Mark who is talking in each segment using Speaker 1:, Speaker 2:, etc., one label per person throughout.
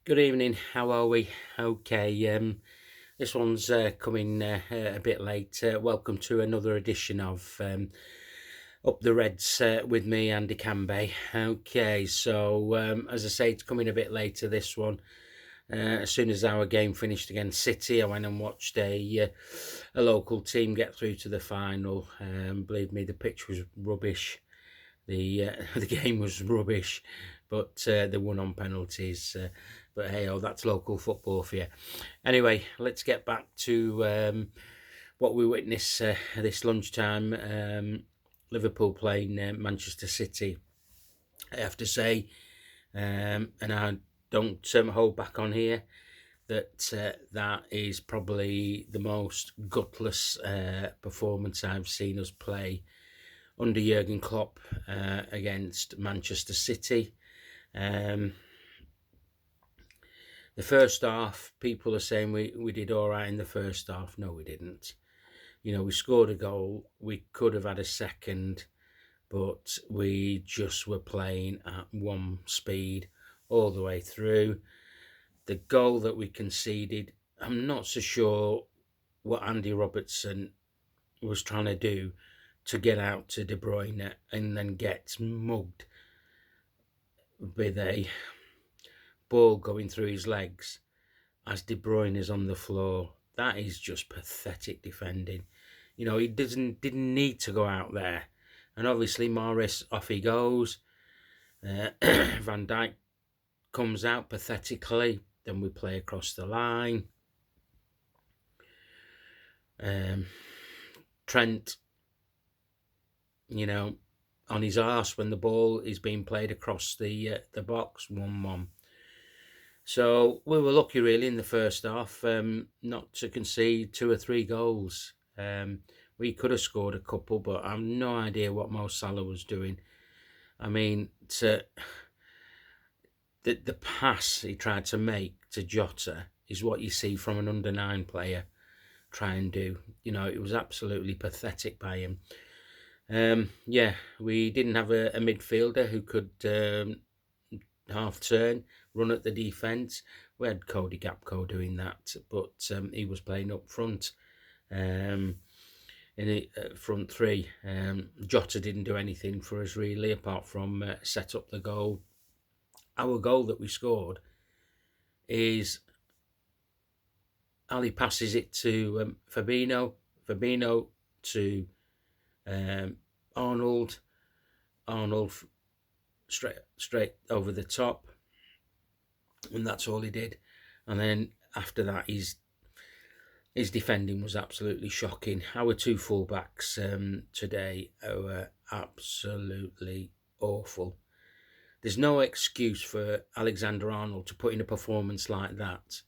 Speaker 1: Good evening. How are we? Okay. This one's coming a bit late. Welcome to another edition of Up the Reds with me, Andy Cambe. Okay. So as I say, it's coming a bit later. This one. As soon as our game finished against City, I went and watched a local team get through to the final. Believe me, the pitch was rubbish. The the game was rubbish, but they won on penalties. But hey, oh, that's local football for you. Anyway, let's get back to what we witnessed this lunchtime. Liverpool playing Manchester City. I have to say, and I don't hold back on here, that that is probably the most gutless performance I've seen us play under Jurgen Klopp against Manchester City. The first half, people are saying we did all right in the first half. No, we didn't. You know, we scored a goal. We could have had a second, but we just were playing at one speed all the way through. The goal that we conceded, I'm not so sure what Andy Robertson was trying to do to get out to De Bruyne and then get mugged with a ball going through his legs as De Bruyne is on the floor. That is just pathetic defending. You know, he didn't need to go out there. And obviously Morris, off he goes. Van Dijk comes out pathetically. Then we play across the line. Trent, you know, on his arse when the ball is being played across the box, 1-1. So we were lucky really in the first half not to concede 2 or 3 goals. We could have scored a couple, but I have no idea what Mo Salah was doing. I mean, the pass he tried to make to Jota is what you see from an under-9 player try and do. You know, it was absolutely pathetic by him. Yeah, we didn't have a midfielder who could half turn, run at the defence. We had Cody Gapco doing that, but he was playing up front in the front three. Jota didn't do anything for us really, apart from set up the goal. Our goal that we scored is Ali passes it to Fabinho to Arnold straight over the top, and that's all he did. And then after that, his defending was absolutely shocking. Our 2 fullbacks today were absolutely awful. There's no excuse for Alexander-Arnold to put in a performance like that.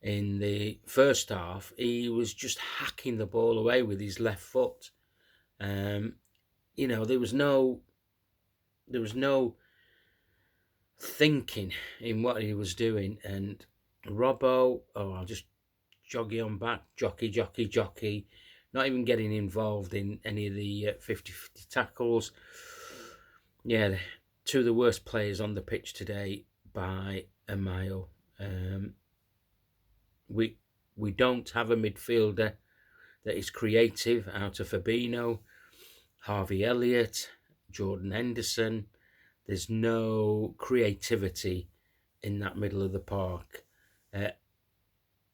Speaker 1: In the first half, he was just hacking the ball away with his left foot. You know, there was no thinking in what he was doing. And Robbo, I'll just joggy on back, jockey, not even getting involved in any of the 50-50 tackles. Yeah, 2 of the worst players on the pitch today by a mile. We don't have a midfielder that is creative out of Fabinho, Harvey Elliott, Jordan Henderson. There's no creativity in that middle of the park.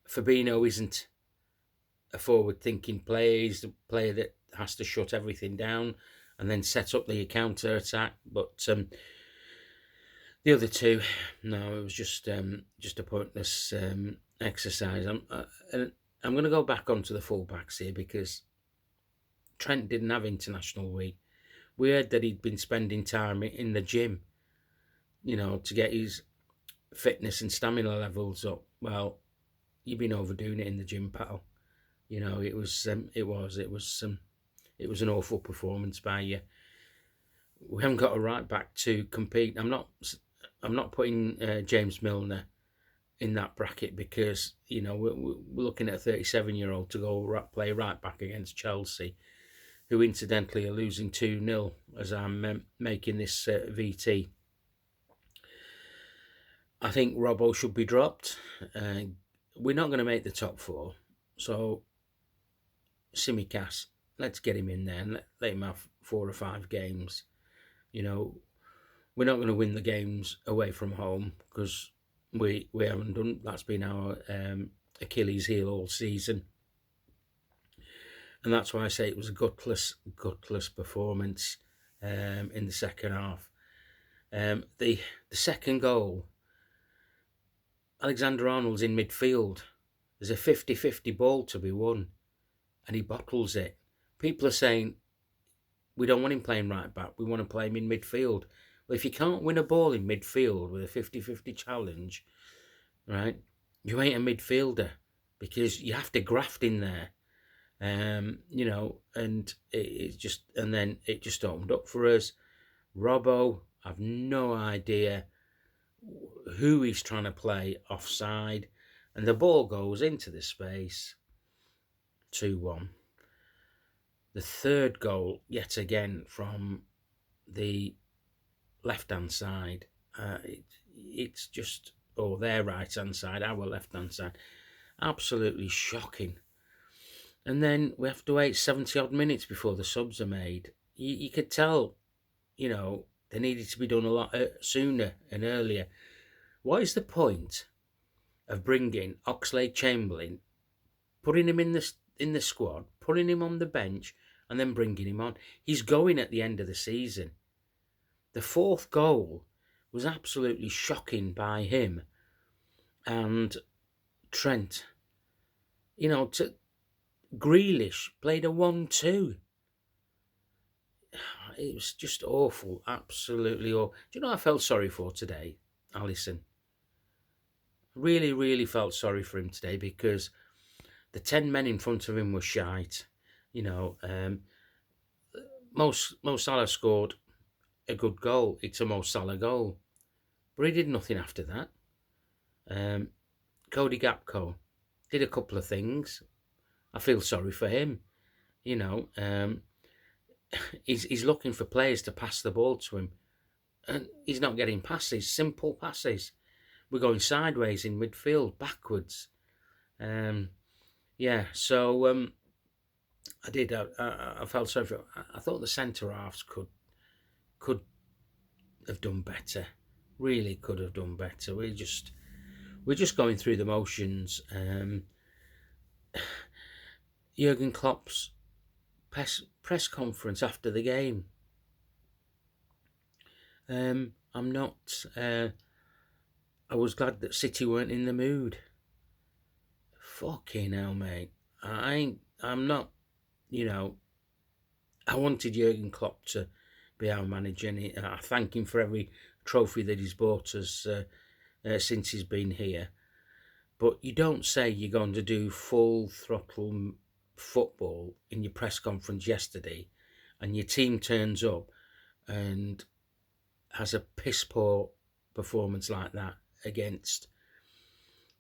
Speaker 1: Fabinho isn't a forward-thinking player. He's the player that has to shut everything down and then set up the counter-attack. But the other 2, no, it was just a pointless exercise. I'm going to go back onto the full-backs here because Trent didn't have international week. We heard that he'd been spending time in the gym, you know, to get his fitness and stamina levels up. Well, you've been overdoing it in the gym, pal. You know, it was an awful performance by you. We haven't got a right back to compete. I'm not putting James Milner in that bracket because, you know, we're looking at a 37-year-old to go play right back against Chelsea, who incidentally are losing 2-0 as I'm making this VT. I think Robbo should be dropped. We're not going to make the top four, so Simicast, let's get him in there and let him have 4 or 5 games. You know, we're not going to win the games away from home because we haven't done. That's been our Achilles heel all season, and that's why I say it was a gutless performance in the second half. The second goal, Alexander Arnold's in midfield. There's a 50-50 ball to be won, and he bottles it. People are saying, we don't want him playing right back, we want to play him in midfield. Well, if you can't win a ball in midfield with a 50-50 challenge, right, you ain't a midfielder, because you have to graft in there. You know, and then it just opened up for us. Robbo, I've no idea who he's trying to play offside, and the ball goes into the space. 2-1. The third goal, yet again, from the left-hand side. It's just, their right-hand side, our left-hand side. Absolutely shocking. And then we have to wait 70-odd minutes before the subs are made. You could tell, you know, they needed to be done a lot sooner and earlier. What is the point of bringing Oxlade-Chamberlain, putting him in the squad, putting him on the bench, and then bringing him on? He's going at the end of the season. The fourth goal was absolutely shocking by him and Trent. You know, Grealish played a 1-2. It was just awful, absolutely awful. Do you know what I felt sorry for today, Alisson? Really, really felt sorry for him today, because the 10 men in front of him were shite. You know, Mo Salah scored a good goal. It's a Mo Salah goal, but he did nothing after that. Cody Gakpo did a couple of things. I feel sorry for him. You know, he's looking for players to pass the ball to him, and he's not getting passes, simple passes. We're going sideways in midfield, backwards. Yeah, so I did. I felt sorry for. I thought the centre halves could have done better. Really could have done better. We're just going through the motions. Jurgen Klopp's press conference after the game. I'm not. I was glad that City weren't in the mood. Fucking hell, mate. I'm not. You know, I wanted Jurgen Klopp to be our manager, and I thank him for every trophy that he's bought us since he's been here. But you don't say you're going to do full throttle football in your press conference yesterday, and your team turns up and has a piss poor performance like that against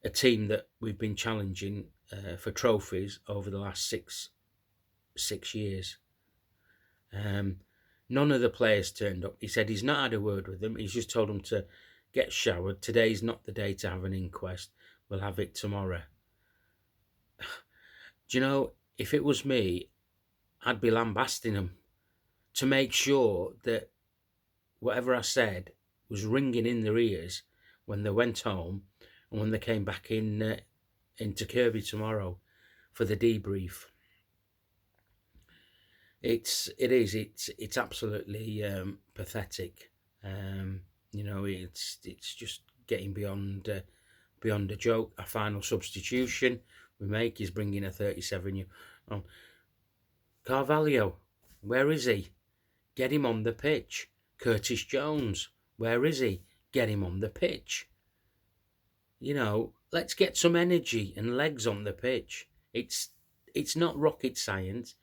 Speaker 1: a team that we've been challenging for trophies over the last six years. None of the players turned up. He said he's not had a word with them. He's just told them to get showered. Today's not the day to have an inquest. We'll have it tomorrow. Do you know, if it was me, I'd be lambasting them to make sure that whatever I said was ringing in their ears when they went home and when they came back into Kirby tomorrow for the debrief. It's absolutely pathetic. You know, it's just getting beyond a joke. A final substitution we make is bringing a 37-year on. Carvalho, where is he? Get him on the pitch. Curtis Jones, where is he? Get him on the pitch. You know, let's get some energy and legs on the pitch. It's not rocket science.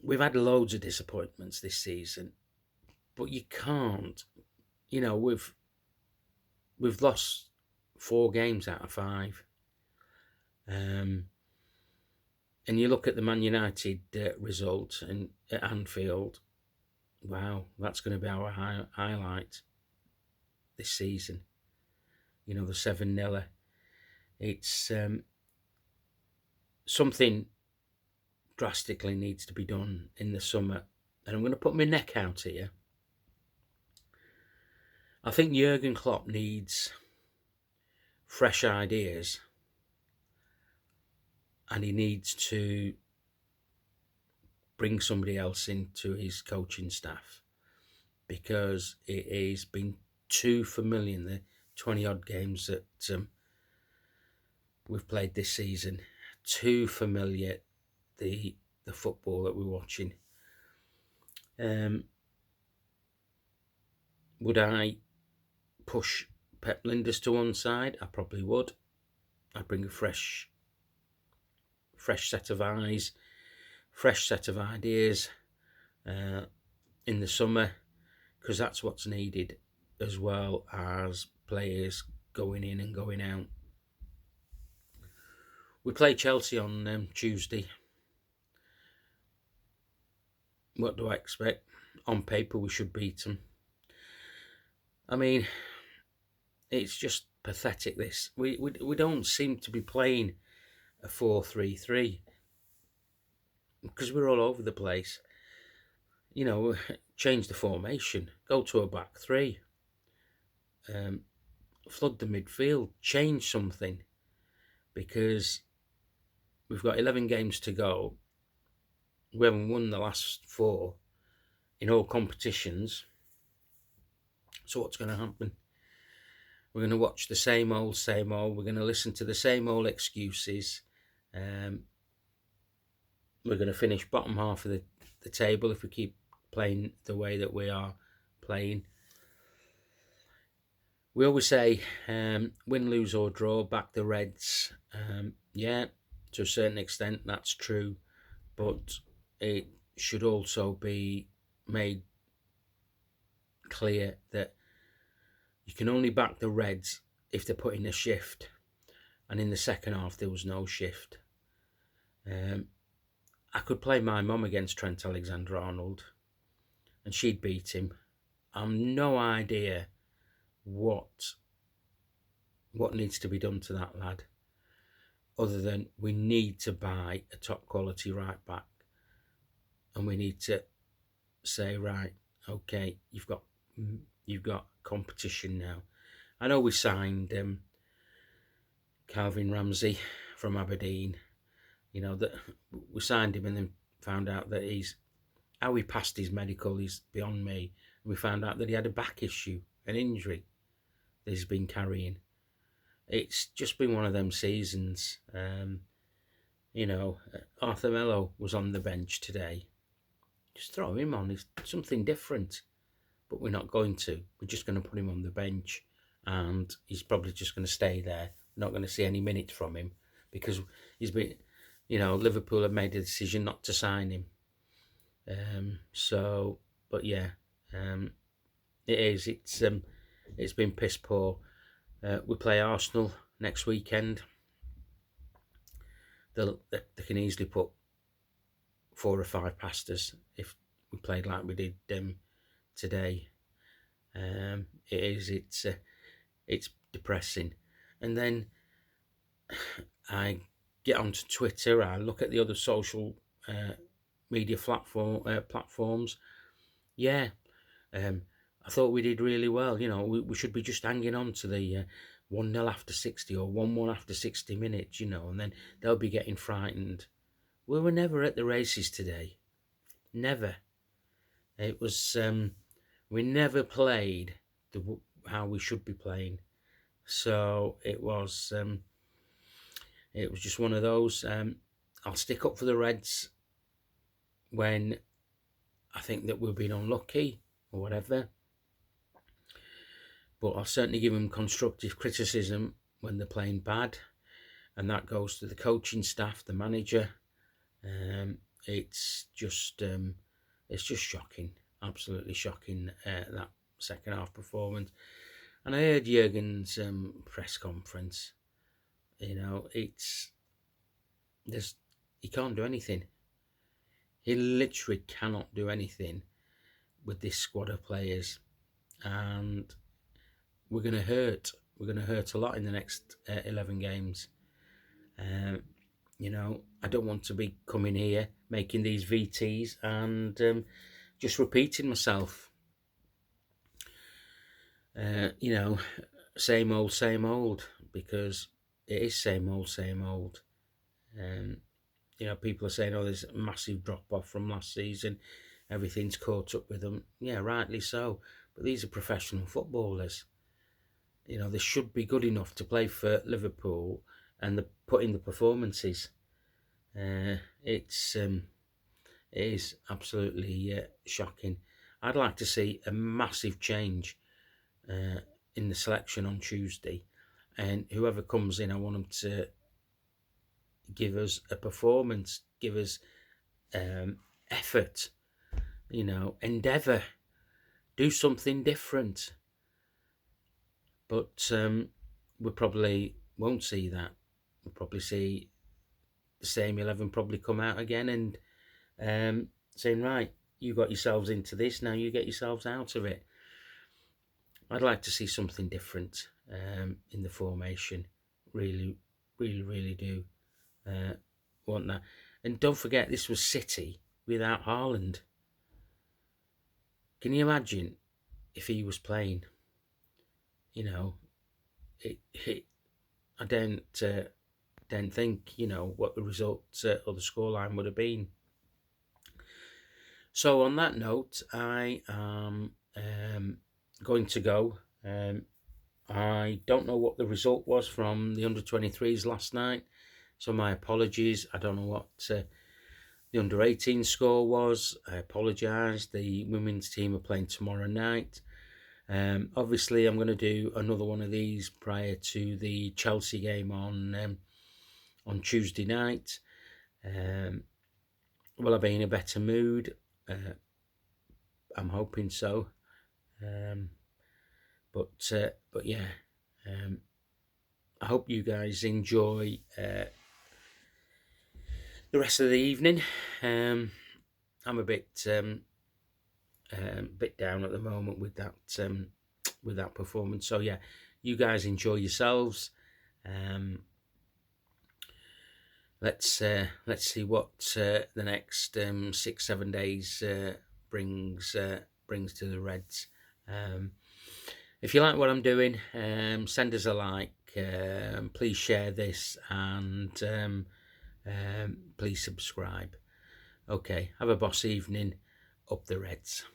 Speaker 1: We've had loads of disappointments this season, but you can't. You know, we've lost 4 games out of 5. And you look at the Man United result at Anfield, Wow, that's going to be our highlight this season. You know, the 7-0. It's something drastically needs to be done in the summer. And I'm going to put my neck out here. I think Jurgen Klopp needs fresh ideas, and he needs to bring somebody else into his coaching staff, because it has been too familiar in the 20 odd games that we've played this season. Too familiar, the football that we're watching. Would I push Pep Linders to one side? I probably would. I'd bring a fresh set of eyes, fresh set of ideas in the summer, because that's what's needed, as well as players going in and going out. We play Chelsea on Tuesday. What do I expect? On paper, we should beat them. I mean, it's just pathetic, this. We don't seem to be playing a 4-3-3, because we're all over the place. You know, change the formation, go to a back three, flood the midfield, change something, because we've got 11 games to go. We haven't won the last 4 in all competitions. So what's going to happen? We're going to watch the same old. We're going to listen to the same old excuses. We're going to finish bottom half of the table if we keep playing the way that we are playing. We always say win, lose or draw, back the Reds. Yeah, to a certain extent that's true, but it should also be made clear that you can only back the Reds if they put in a shift, and in the second half there was no shift. I could play my mum against Trent Alexander-Arnold and she'd beat him. I've no idea what needs to be done to that lad, other than we need to buy a top quality right back, and we need to say, right, okay, you've got competition now. I know we signed Calvin Ramsey from Aberdeen. You know, that we signed him and then found out that how he passed his medical is beyond me. And we found out that he had a back issue, an injury that he's been carrying. It's just been one of them seasons. You know, Arthur Mello was on the bench today. Just throw him on. It's something different. But we're not going to. We're just going to put him on the bench, and he's probably just going to stay there. We're not going to see any minutes from him, because he's been, you know, Liverpool have made a decision not to sign him. But yeah, it is. It's been piss poor. We play Arsenal next weekend. They can easily put 4 or 5 past us if we played like we did today. It's depressing. And then I get onto Twitter, I look at the other social media platforms. Yeah, I thought we did really well. You know, we should be just hanging on to the 1-0 after 60 or 1-1 after 60 minutes, you know, and then they'll be getting frightened. We were never at the races today. Never. It was, we never played how we should be playing. So it was just one of those. I'll stick up for the Reds when I think that we've been unlucky or whatever. But I'll certainly give them constructive criticism when they're playing bad. And that goes to the coaching staff, the manager. It's just shocking, absolutely shocking, that second half performance. And I heard Jurgen's press conference. You know, he can't do anything. He literally cannot do anything. with this squad of players, and we're going to hurt. We're going to hurt a lot in the next 11 games. I don't want to be coming here making these VTs and just repeating myself. Same old, because it is same old. People are saying, oh, there's a massive drop off from last season. Everything's caught up with them. Yeah, rightly so. But these are professional footballers. They should be good enough to play for Liverpool and put in the performances. It is absolutely shocking. I'd like to see a massive change in the selection on Tuesday, and whoever comes in, I want them to give us a performance, give us effort, endeavour, do something different. But we probably won't see that. We'll probably see the same 11 probably come out again and saying, right, you got yourselves into this, now you get yourselves out of it. I'd like to see something different in the formation. Really, really, really do want that. And don't forget, this was City without Haaland. Can you imagine if he was playing? I don't think, what the result or the scoreline would have been. So on that note, I am going to go. I don't know what the result was from the under-23s last night, so my apologies. I don't know what the under-18 score was. I apologise. The women's team are playing tomorrow night. Obviously, I'm going to do another one of these prior to the Chelsea game on Tuesday night. Will I be in a better mood? I'm hoping so. But yeah, I hope you guys enjoy the rest of the evening. I'm a bit down at the moment with that performance. So yeah, you guys enjoy yourselves. Let's see what the next 6-7 days brings to the Reds. If you like what I'm doing, send us a like. Please share this and please subscribe. Okay, have a boss evening. Up the Reds.